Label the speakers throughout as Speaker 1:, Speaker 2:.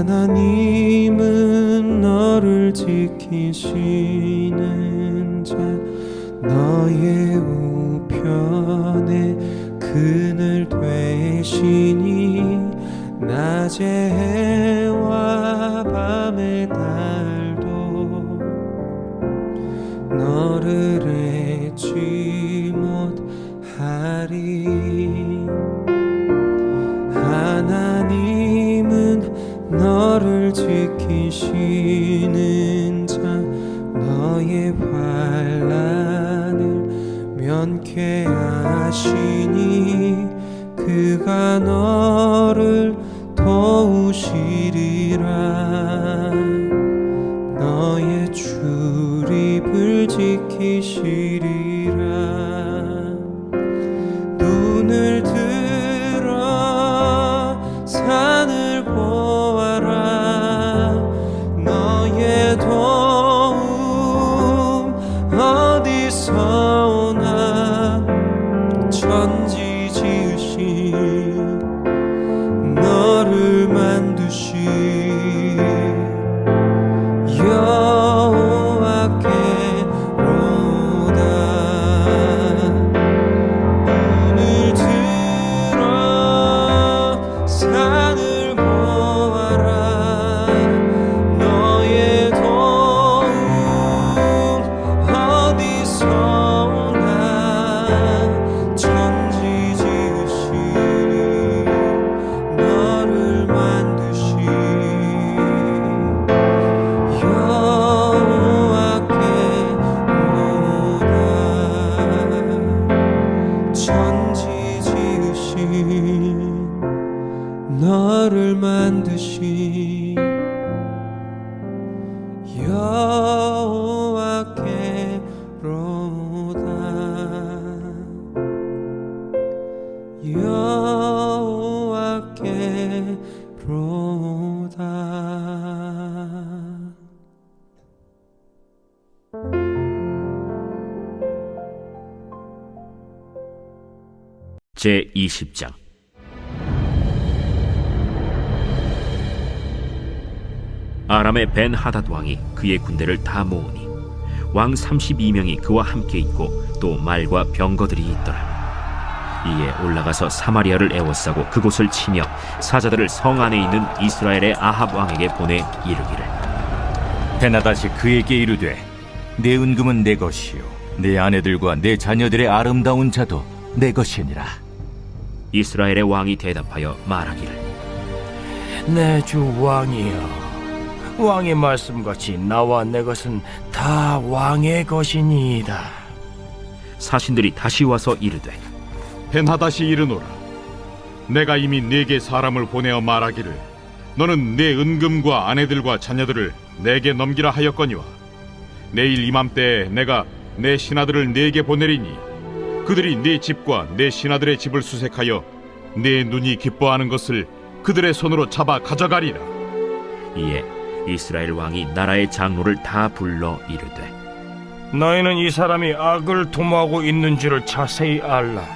Speaker 1: 하나님은 너를 지키시는 자, 너의 우편에 그늘 되시니 낮의 해와 밤의 달도 너를 잊지 못하리. 하나님은 너를 지키시는 자, 너의 환난을 면케하시니 그가 너를 도우시리라. 너의 출입을 지키시리라. 눈을 들어 산을 보아라. 너의 도움 어디서 오나. 천지 지으신 너를 만드신 여호와께로다. 눈을 들어 산을 보아라. 너의 도움 어디서 오나. 천지 지으신 너를 만드신 여호와께로다. 천지 지으신 너를 만드신 여호와께로다.
Speaker 2: 제20장. 아람의 벤하닷 왕이 그의 군대를 다 모으니 왕 32명이 그와 함께 있고 또 말과 병거들이 있더라. 이에 올라가서 사마리아를 에워싸고 그곳을 치며 사자들을 성 안에 있는 이스라엘의 아합 왕에게 보내 이르기를,
Speaker 3: 베나닷이 그에게 이르되 내 은금은 내 것이요 내 아내들과 내 자녀들의 아름다운 자도 내 것이니라.
Speaker 2: 이스라엘의 왕이 대답하여 말하기를,
Speaker 4: 내 주 왕이여, 왕의 말씀같이 나와 내 것은 다 왕의 것이니이다.
Speaker 2: 사신들이 다시 와서 이르되,
Speaker 5: 벤하닷이 이르노라. 내가 이미 네게 사람을 보내어 말하기를 너는 내 은금과 아내들과 자녀들을 내게 넘기라 하였거니와 내일 이맘때에 내가 내 신하들을 네게 보내리니 그들이 네 집과 내 신하들의 집을 수색하여 내 눈이 기뻐하는 것을 그들의 손으로 잡아 가져가리라.
Speaker 2: 이에 이스라엘 왕이 나라의 장로를 다 불러 이르되,
Speaker 4: 너희는 이 사람이 악을 도모하고 있는 줄을 자세히 알라.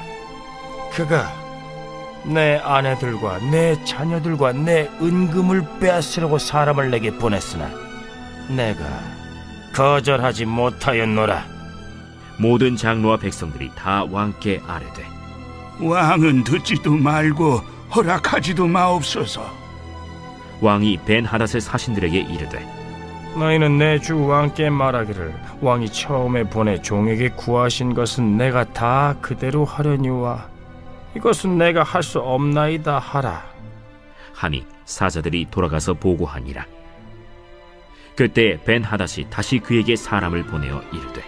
Speaker 4: 그가 내 아내들과 내 자녀들과 내 은금을 빼앗으려고 사람을 내게 보냈으나 내가 거절하지 못하였노라.
Speaker 2: 모든 장로와 백성들이 다 왕께 아뢰되,
Speaker 6: 왕은 듣지도 말고 허락하지도 마옵소서.
Speaker 2: 왕이 벤하닷의 사신들에게 이르되,
Speaker 4: 너희는 내 주 왕께 말하기를 왕이 처음에 보내 종에게 구하신 것은 내가 다 그대로 하려니와 이것은 내가 할 수 없나이다 하라.
Speaker 2: 하니 사자들이 돌아가서 보고하니라. 그때 벤하닷이 다시 그에게 사람을 보내어 이르되,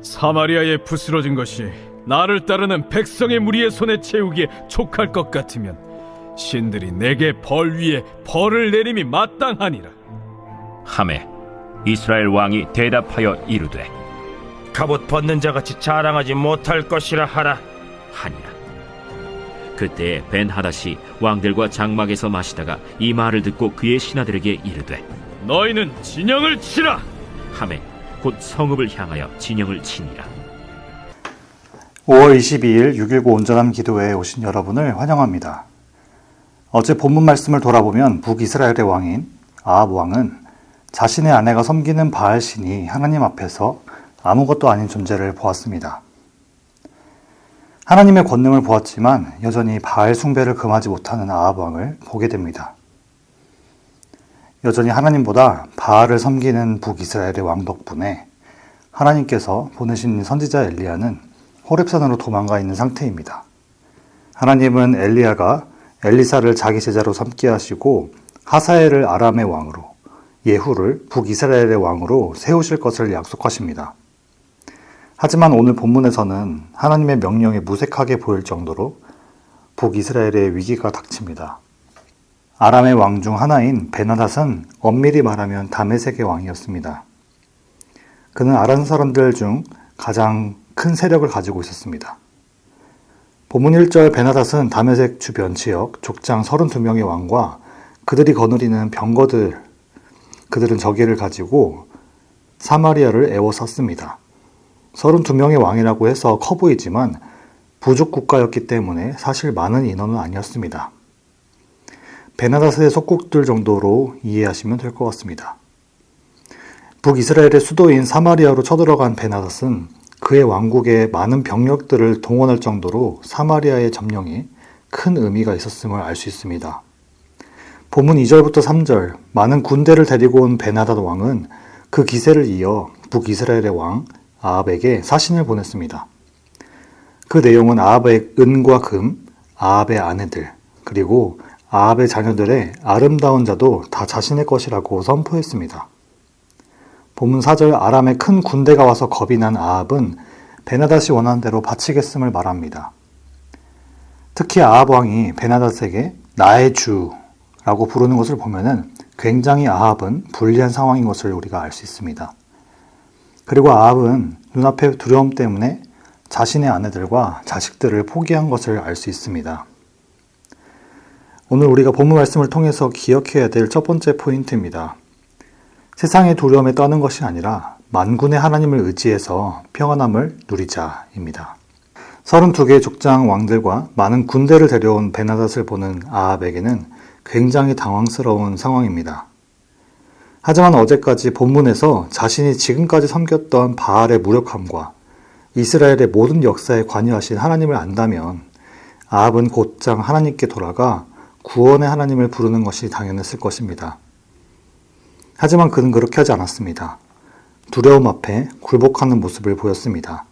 Speaker 7: 사마리아에 부스러진 것이 나를 따르는 백성의 무리의 손에 채우기에 촉할 것 같으면 신들이 내게 벌 위에 벌을 내림이 마땅하니라.
Speaker 2: 하매 이스라엘 왕이 대답하여 이르되,
Speaker 4: 갑옷 벗는 자같이 자랑하지 못할 것이라 하라.
Speaker 2: 하니라. 그때 벤하닷이 왕들과 장막에서 마시다가 이 말을 듣고 그의 신하들에게 이르되,
Speaker 7: 너희는 진영을 치라.
Speaker 2: 하매 곧 성읍을 향하여 진영을 치니라.
Speaker 8: 5월 22일 6.19 온전함 기도회에 오신 여러분을 환영합니다. 어제 본문 말씀을 돌아보면 북이스라엘의 왕인 아합 왕은 자신의 아내가 섬기는 바알 신이 하나님 앞에서 아무것도 아닌 존재를 보았습니다. 하나님의 권능을 보았지만 여전히 바알 숭배를 금하지 못하는 아합 왕을 보게 됩니다. 여전히 하나님보다 바알을 섬기는 북이스라엘의 왕 덕분에 하나님께서 보내신 선지자 엘리야는 호렙산으로 도망가 있는 상태입니다. 하나님은 엘리야가 엘리사를 자기 제자로 삼게 하시고 하사엘을 아람의 왕으로, 예후를 북이스라엘의 왕으로 세우실 것을 약속하십니다. 하지만 오늘 본문에서는 하나님의 명령이 무색하게 보일 정도로 북이스라엘의 위기가 닥칩니다. 아람의 왕 중 하나인 베나닷은 엄밀히 말하면 다메섹의 왕이었습니다. 그는 아람 사람들 중 가장 큰 세력을 가지고 있었습니다. 본문 1절 베나닷은 다메섹 주변 지역 족장 32명의 왕과 그들이 거느리는 병거들, 그들은 저기를 가지고 사마리아를 애워쌌습니다. 32명의 왕이라고 해서 커 보이지만 부족 국가였기 때문에 사실 많은 인원은 아니었습니다. 베나닷의 속국들 정도로 이해하시면 될 것 같습니다. 북이스라엘의 수도인 사마리아로 쳐들어간 베나닷은 그의 왕국에 많은 병력들을 동원할 정도로 사마리아의 점령이 큰 의미가 있었음을 알 수 있습니다. 본문 2절부터 3절, 많은 군대를 데리고 온 베나닷 왕은 그 기세를 이어 북이스라엘의 왕 아합에게 사신을 보냈습니다. 그 내용은 아합의 은과 금, 아합의 아내들, 그리고 아합의 자녀들의 아름다운 자도 다 자신의 것이라고 선포했습니다. 본문 4절, 아람의 큰 군대가 와서 겁이 난 아합은 베나닷이 원하는 대로 바치겠음을 말합니다. 특히 아합 왕이 베나닷에게 나의 주라고 부르는 것을 보면은 굉장히 아합은 불리한 상황인 것을 우리가 알 수 있습니다. 그리고 아합은 눈앞의 두려움 때문에 자신의 아내들과 자식들을 포기한 것을 알 수 있습니다. 오늘 우리가 본문 말씀을 통해서 기억해야 될 첫 번째 포인트입니다. 세상의 두려움에 떠는 것이 아니라 만군의 하나님을 의지해서 평안함을 누리자입니다. 32개의 족장 왕들과 많은 군대를 데려온 베나닷을 보는 아합에게는 굉장히 당황스러운 상황입니다. 하지만 어제까지 본문에서 자신이 지금까지 섬겼던 바알의 무력함과 이스라엘의 모든 역사에 관여하신 하나님을 안다면 아합은 곧장 하나님께 돌아가 구원의 하나님을 부르는 것이 당연했을 것입니다. 하지만 그는 그렇게 하지 않았습니다. 두려움 앞에 굴복하는 모습을 보였습니다.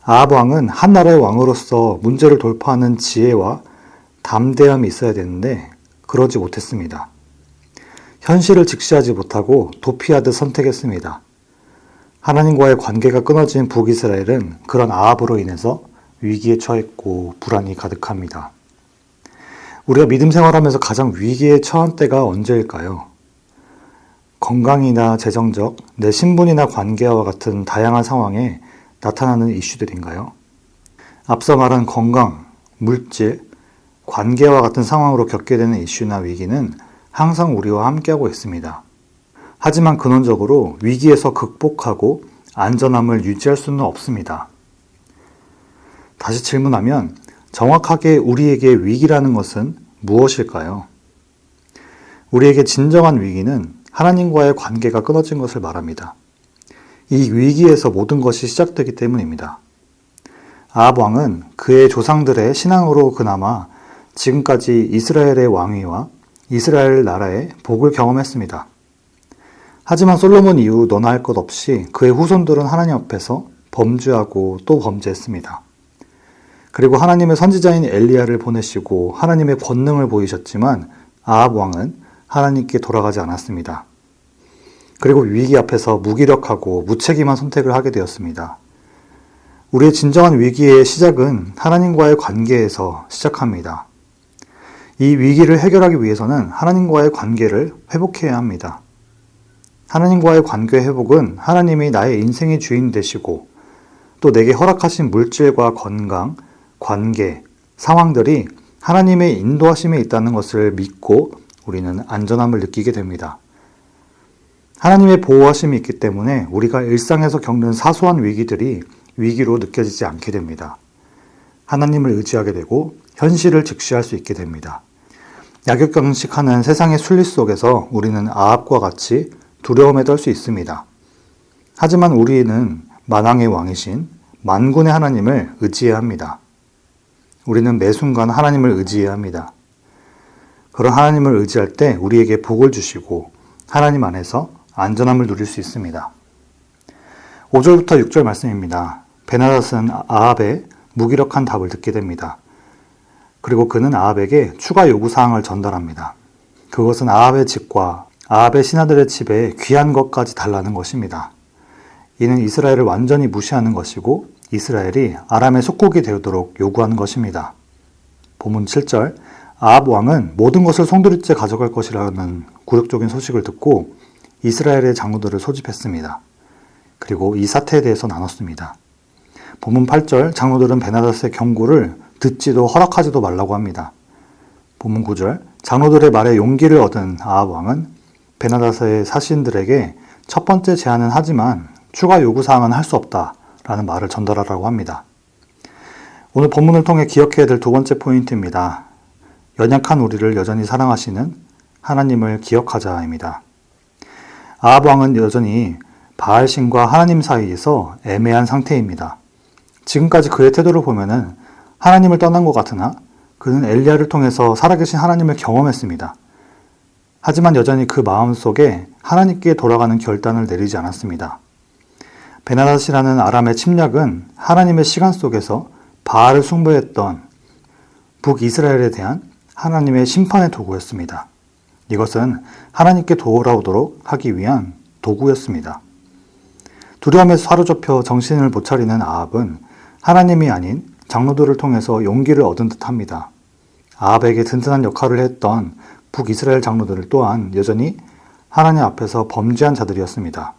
Speaker 8: 아합 왕은 한 나라의 왕으로서 문제를 돌파하는 지혜와 담대함이 있어야 되는데 그러지 못했습니다. 현실을 직시하지 못하고 도피하듯 선택했습니다. 하나님과의 관계가 끊어진 북이스라엘은 그런 아합으로 인해서 위기에 처했고 불안이 가득합니다. 우리가 믿음 생활하면서 가장 위기에 처한 때가 언제일까요? 건강이나 재정적, 내 신분이나 관계와 같은 다양한 상황에 나타나는 이슈들인가요? 앞서 말한 건강, 물질, 관계와 같은 상황으로 겪게 되는 이슈나 위기는 항상 우리와 함께하고 있습니다. 하지만 근원적으로 위기에서 극복하고 안전함을 유지할 수는 없습니다. 다시 질문하면 정확하게 우리에게 위기라는 것은 무엇일까요? 우리에게 진정한 위기는 하나님과의 관계가 끊어진 것을 말합니다. 이 위기에서 모든 것이 시작되기 때문입니다. 아합 왕은 그의 조상들의 신앙으로 그나마 지금까지 이스라엘의 왕위와 이스라엘 나라의 복을 경험했습니다. 하지만 솔로몬 이후 너나 할 것 없이 그의 후손들은 하나님 앞에서 범죄하고 또 범죄했습니다. 그리고 하나님의 선지자인 엘리야를 보내시고 하나님의 권능을 보이셨지만 아합 왕은 하나님께 돌아가지 않았습니다. 그리고 위기 앞에서 무기력하고 무책임한 선택을 하게 되었습니다. 우리의 진정한 위기의 시작은 하나님과의 관계에서 시작합니다. 이 위기를 해결하기 위해서는 하나님과의 관계를 회복해야 합니다. 하나님과의 관계 회복은 하나님이 나의 인생의 주인 되시고 또 내게 허락하신 물질과 건강, 관계, 상황들이 하나님의 인도하심에 있다는 것을 믿고 우리는 안전함을 느끼게 됩니다. 하나님의 보호하심이 있기 때문에 우리가 일상에서 겪는 사소한 위기들이 위기로 느껴지지 않게 됩니다. 하나님을 의지하게 되고 현실을 직시할 수 있게 됩니다. 약육강식하는 세상의 순리 속에서 우리는 아합과 같이 두려움에 떨 수 있습니다. 하지만 우리는 만왕의 왕이신 만군의 하나님을 의지해야 합니다. 우리는 매 순간 하나님을 의지해야 합니다. 그런 하나님을 의지할 때 우리에게 복을 주시고 하나님 안에서 안전함을 누릴 수 있습니다. 5절부터 6절 말씀입니다. 베나닷은 아합의 무기력한 답을 듣게 됩니다. 그리고 그는 아합에게 추가 요구사항을 전달합니다. 그것은 아합의 집과 아합의 신하들의 집에 귀한 것까지 달라는 것입니다. 이는 이스라엘을 완전히 무시하는 것이고 이스라엘이 아람의 속국이 되도록 요구하는 것입니다. 본문 7절, 아합 왕은 모든 것을 송두리째 가져갈 것이라는 굴욕적인 소식을 듣고 이스라엘의 장로들을 소집했습니다. 그리고 이 사태에 대해서 나눴습니다. 본문 8절, 장로들은 베나닷의 경고를 듣지도 허락하지도 말라고 합니다. 본문 9절, 장로들의 말에 용기를 얻은 아합 왕은 베나닷의 사신들에게 첫 번째 제안은 하지만 추가 요구사항은 할 수 없다라는 말을 전달하라고 합니다. 오늘 본문을 통해 기억해야 될 두 번째 포인트입니다. 연약한 우리를 여전히 사랑하시는 하나님을 기억하자입니다. 아합 왕은 여전히 바알신과 하나님 사이에서 애매한 상태입니다. 지금까지 그의 태도를 보면은 하나님을 떠난 것 같으나 그는 엘리야를 통해서 살아계신 하나님을 경험했습니다. 하지만 여전히 그 마음속에 하나님께 돌아가는 결단을 내리지 않았습니다. 베나닷이라는 아람의 침략은 하나님의 시간 속에서 바알을 숭배했던 북이스라엘에 대한 하나님의 심판의 도구였습니다. 이것은 하나님께 돌아오도록 하기 위한 도구였습니다. 두려움에서 사로잡혀 정신을 못 차리는 아합은 하나님이 아닌 장로들을 통해서 용기를 얻은 듯합니다. 아합에게 든든한 역할을 했던 북이스라엘 장로들 또한 여전히 하나님 앞에서 범죄한 자들이었습니다.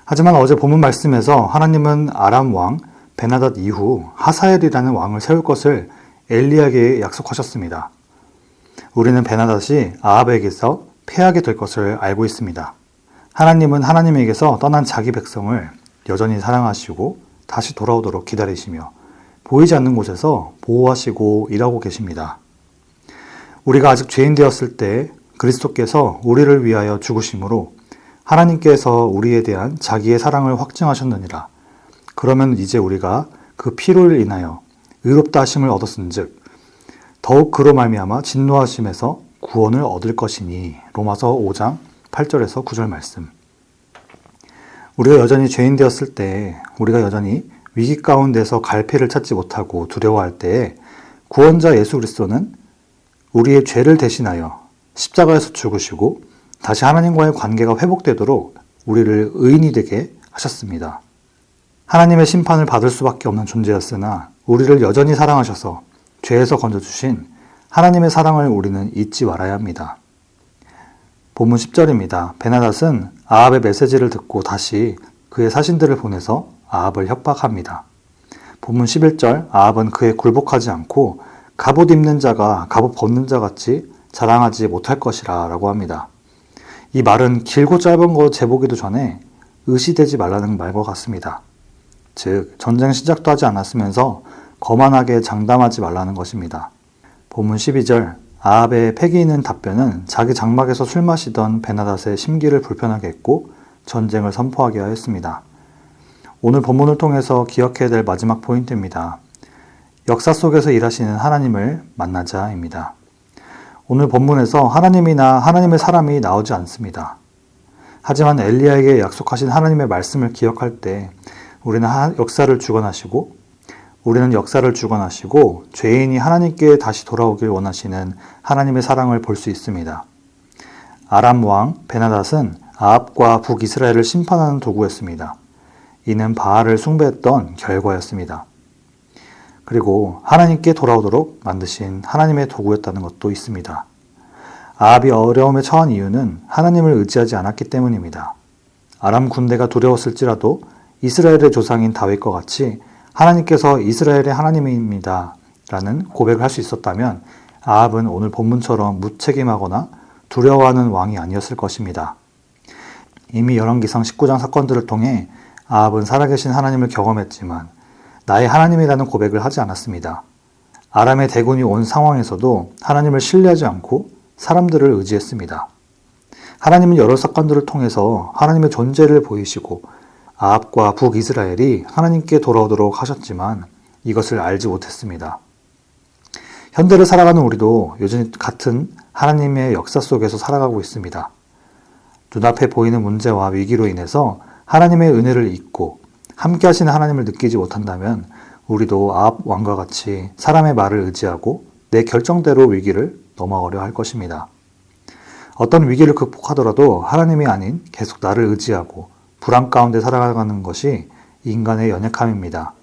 Speaker 8: 하지만 어제 본문 말씀에서 하나님은 아람 왕 베나닷 이후 하사엘이라는 왕을 세울 것을 엘리야에게 약속하셨습니다. 우리는 베나닷이 아합에게서 패하게 될 것을 알고 있습니다. 하나님은 하나님에게서 떠난 자기 백성을 여전히 사랑하시고 다시 돌아오도록 기다리시며 보이지 않는 곳에서 보호하시고 일하고 계십니다. 우리가 아직 죄인 되었을 때 그리스도께서 우리를 위하여 죽으심으로 하나님께서 우리에 대한 자기의 사랑을 확증하셨느니라. 그러면 이제 우리가 그 피로 인하여 의롭다 하심을 얻었은즉 더욱 그로 말미암아 진노하심에서 구원을 얻을 것이니. 로마서 5장 8절에서 9절 말씀. 우리가 여전히 죄인 되었을 때, 우리가 여전히 위기 가운데서 갈피를 찾지 못하고 두려워할 때에 구원자 예수 그리스도는 우리의 죄를 대신하여 십자가에서 죽으시고 다시 하나님과의 관계가 회복되도록 우리를 의인이 되게 하셨습니다. 하나님의 심판을 받을 수밖에 없는 존재였으나 우리를 여전히 사랑하셔서 죄에서 건져주신 하나님의 사랑을 우리는 잊지 말아야 합니다. 본문 10절입니다. 베나닷은 아합의 메시지를 듣고 다시 그의 사신들을 보내서 아합을 협박합니다. 본문 11절, 아합은 그에 굴복하지 않고 갑옷 입는 자가 갑옷 벗는 자 같이 자랑하지 못할 것이라 라고 합니다. 이 말은 길고 짧은 거 재보기도 전에 의시되지 말라는 말과 같습니다. 즉, 전쟁 시작도 하지 않았으면서 거만하게 장담하지 말라는 것입니다. 본문 12절, 아합의 패기 있는 답변은 자기 장막에서 술 마시던 베나닷의 심기를 불편하게 했고 전쟁을 선포하게 하였습니다. 오늘 본문을 통해서 기억해야 될 마지막 포인트입니다. 역사 속에서 일하시는 하나님을 만나자입니다. 오늘 본문에서 하나님이나 하나님의 사람이 나오지 않습니다. 하지만 엘리야에게 약속하신 하나님의 말씀을 기억할 때 우리는 역사를 주관하시고 죄인이 하나님께 다시 돌아오길 원하시는 하나님의 사랑을 볼 수 있습니다. 아람 왕 베나닷은 아합과 북이스라엘을 심판하는 도구였습니다. 이는 바알을 숭배했던 결과였습니다. 그리고 하나님께 돌아오도록 만드신 하나님의 도구였다는 것도 있습니다. 아합이 어려움에 처한 이유는 하나님을 의지하지 않았기 때문입니다. 아람 군대가 두려웠을지라도 이스라엘의 조상인 다윗과 같이 하나님께서 이스라엘의 하나님입니다 라는 고백을 할 수 있었다면 아합은 오늘 본문처럼 무책임하거나 두려워하는 왕이 아니었을 것입니다. 이미 열왕기상 19장 사건들을 통해 아합은 살아계신 하나님을 경험했지만 나의 하나님이라는 고백을 하지 않았습니다. 아람의 대군이 온 상황에서도 하나님을 신뢰하지 않고 사람들을 의지했습니다. 하나님은 여러 사건들을 통해서 하나님의 존재를 보이시고 아합과 북이스라엘이 하나님께 돌아오도록 하셨지만 이것을 알지 못했습니다. 현대를 살아가는 우리도 여전히 같은 하나님의 역사 속에서 살아가고 있습니다. 눈앞에 보이는 문제와 위기로 인해서 하나님의 은혜를 잊고 함께 하시는 하나님을 느끼지 못한다면 우리도 아합 왕과 같이 사람의 말을 의지하고 내 결정대로 위기를 넘어가려 할 것입니다. 어떤 위기를 극복하더라도 하나님이 아닌 계속 나를 의지하고 불안 가운데 살아가는 것이 인간의 연약함입니다.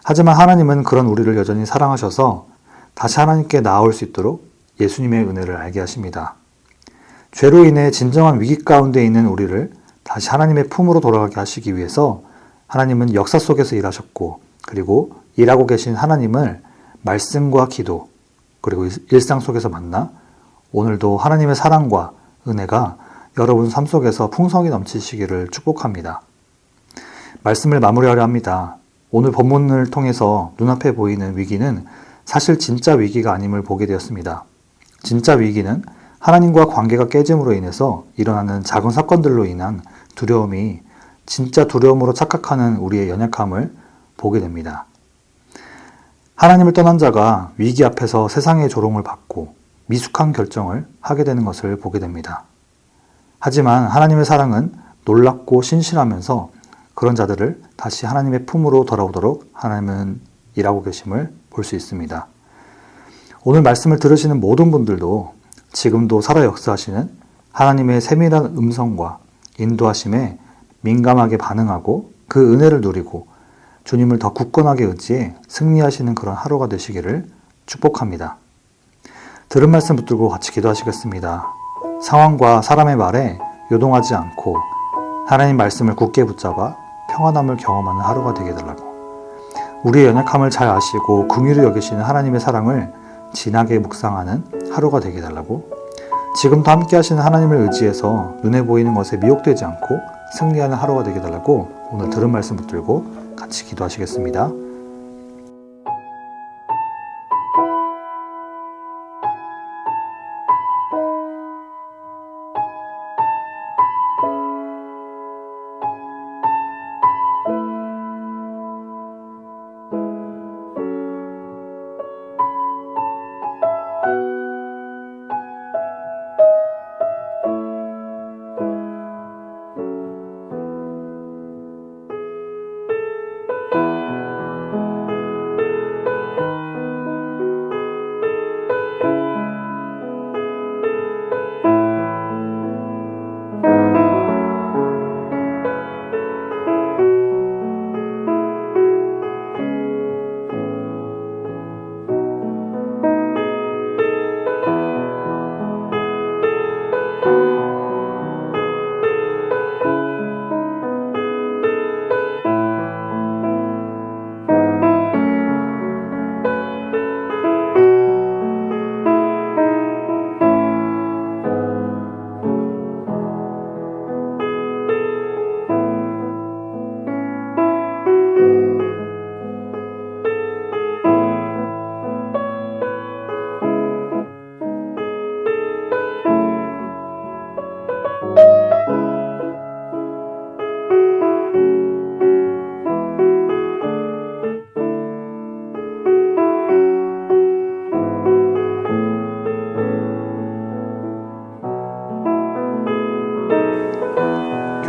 Speaker 8: 하지만 하나님은 그런 우리를 여전히 사랑하셔서 다시 하나님께 나아올 수 있도록 예수님의 은혜를 알게 하십니다. 죄로 인해 진정한 위기 가운데 있는 우리를 다시 하나님의 품으로 돌아가게 하시기 위해서 하나님은 역사 속에서 일하셨고, 그리고 일하고 계신 하나님을 말씀과 기도, 그리고 일상 속에서 만나 오늘도 하나님의 사랑과 은혜가 여러분 삶 속에서 풍성히 넘치시기를 축복합니다. 말씀을 마무리하려 합니다. 오늘 본문을 통해서 눈앞에 보이는 위기는 사실 진짜 위기가 아님을 보게 되었습니다. 진짜 위기는 하나님과 관계가 깨짐으로 인해서 일어나는 작은 사건들로 인한 두려움이 진짜 두려움으로 착각하는 우리의 연약함을 보게 됩니다. 하나님을 떠난 자가 위기 앞에서 세상의 조롱을 받고 미숙한 결정을 하게 되는 것을 보게 됩니다. 하지만 하나님의 사랑은 놀랍고 신실하면서 그런 자들을 다시 하나님의 품으로 돌아오도록 하나님은 일하고 계심을 볼 수 있습니다. 오늘 말씀을 들으시는 모든 분들도 지금도 살아 역사하시는 하나님의 세밀한 음성과 인도하심에 민감하게 반응하고 그 은혜를 누리고 주님을 더 굳건하게 의지해 승리하시는 그런 하루가 되시기를 축복합니다. 들은 말씀 붙들고 같이 기도하시겠습니다. 상황과 사람의 말에 요동하지 않고 하나님 말씀을 굳게 붙잡아 평안함을 경험하는 하루가 되게 해달라고, 우리의 연약함을 잘 아시고 긍휼히 여기시는 하나님의 사랑을 진하게 묵상하는 하루가 되게 해달라고, 지금도 함께 하시는 하나님을 의지해서 눈에 보이는 것에 미혹되지 않고 승리하는 하루가 되게 해달라고 오늘 들은 말씀 붙들고 같이 기도하시겠습니다.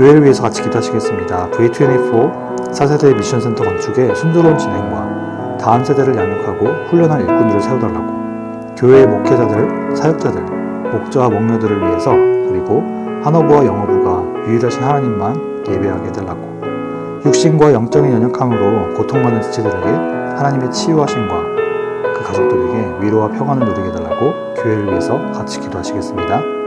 Speaker 8: 교회를 위해서 같이 기도하시겠습니다. V24 4세대 미션센터 건축의 순조로운 진행과 다음 세대를 양육하고 훈련할 일꾼들을 세워달라고, 교회의 목회자들, 사역자들, 목자와 목녀들을 위해서, 그리고 한어부와 영어부가 유일하신 하나님만 예배하게 해달라고, 육신과 영적인 연약함으로 고통받는 지체들에게 하나님의 치유하심과 그 가족들에게 위로와 평안을 누리게 해달라고 교회를 위해서 같이 기도하시겠습니다.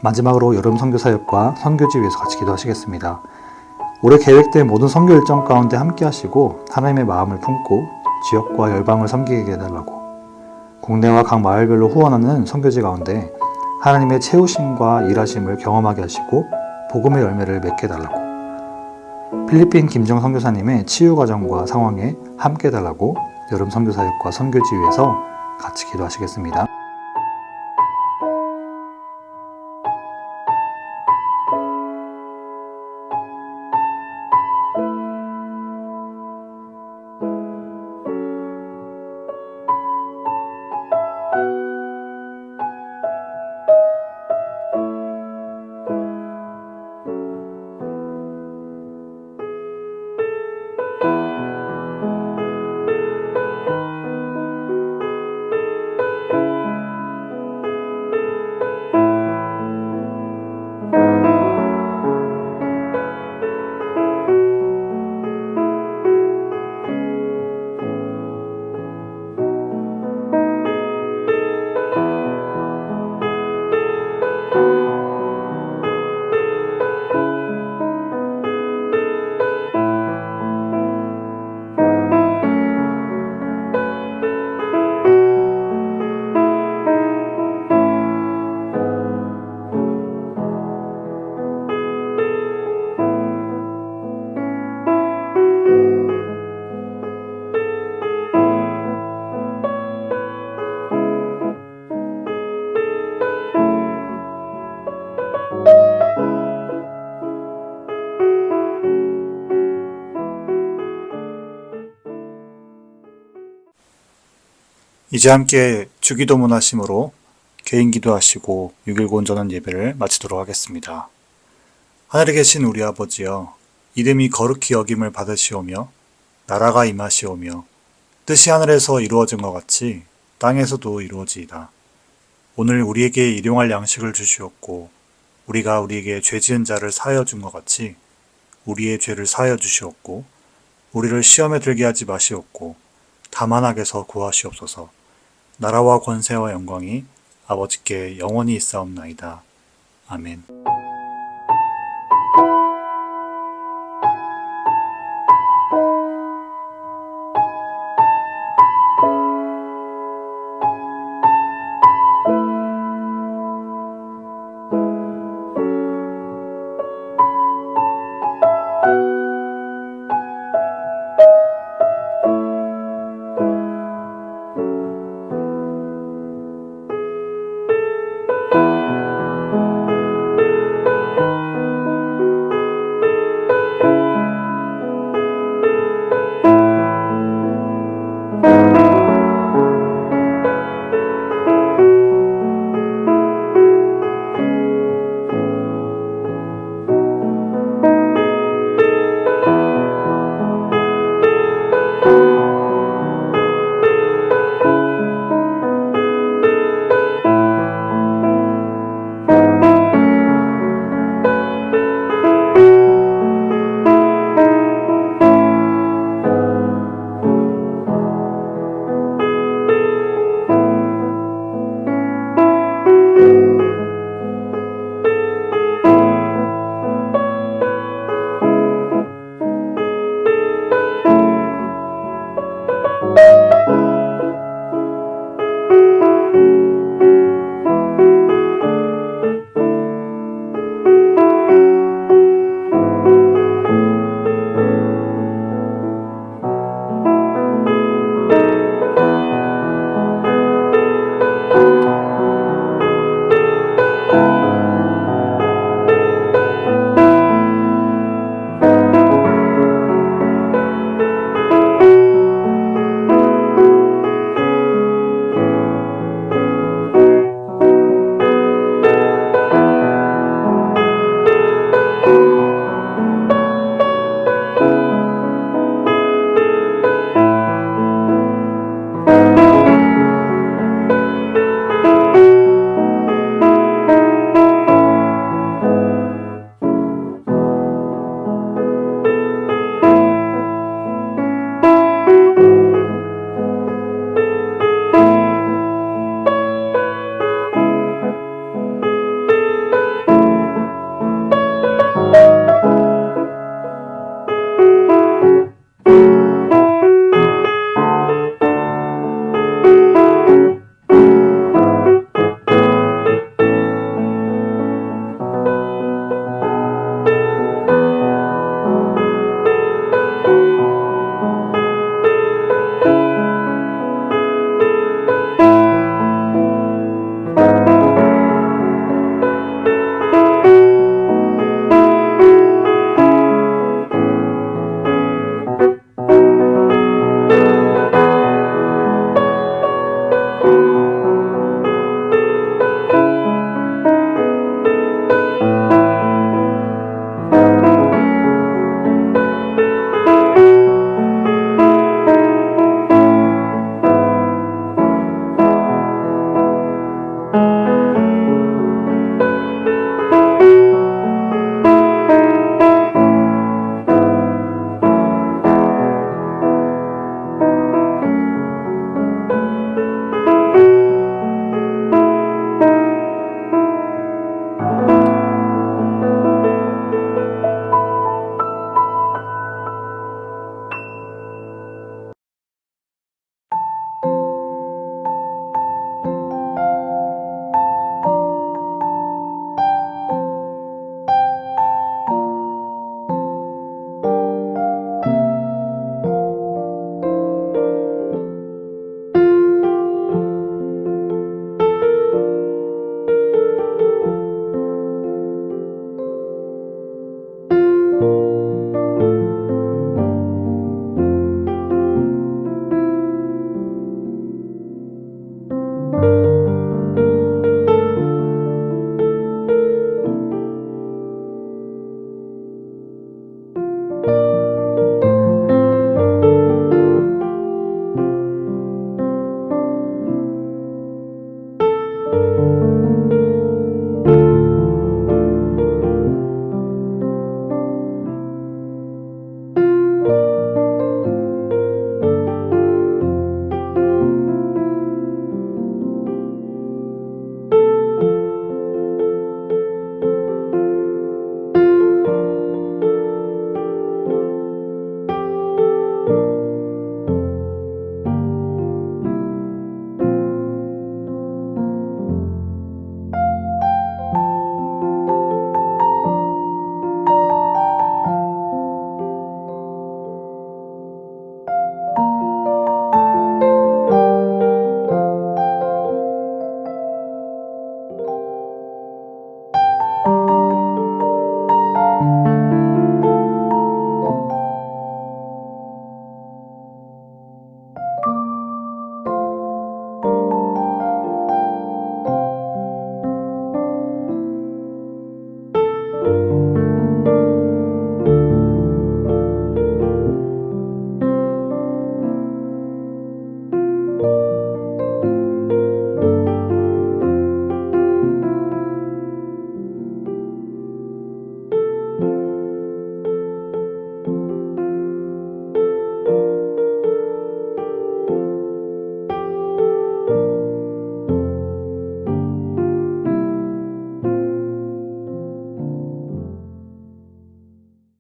Speaker 8: 마지막으로 여름 선교 사역과 선교지 위해서 같이 기도하시겠습니다. 올해 계획된 모든 선교 일정 가운데 함께 하시고 하나님의 마음을 품고 지역과 열방을 섬기게 해달라고, 국내와 각 마을별로 후원하는 선교지 가운데 하나님의 채우심과 일하심을 경험하게 하시고 복음의 열매를 맺게 해달라고, 필리핀 김정 선교사님의 치유 과정과 상황에 함께 해달라고 여름 선교 사역과 선교지 위해서 같이 기도하시겠습니다. 이제 함께 주기도문 하심으로 개인 기도하시고 6.19 온전한 예배를 마치도록 하겠습니다. 하늘에 계신 우리 아버지여, 이름이 거룩히 여김을 받으시오며 나라가 임하시오며 뜻이 하늘에서 이루어진 것 같이 땅에서도 이루어지이다. 오늘 우리에게 일용할 양식을 주시옵고 우리가 우리에게 죄 지은 자를 사하여 준 것 같이 우리의 죄를 사하여 주시옵고 우리를 시험에 들게 하지 마시옵고 다만 악에서 구하시옵소서. 나라와 권세와 영광이 아버지께 영원히 있사옵나이다. 아멘.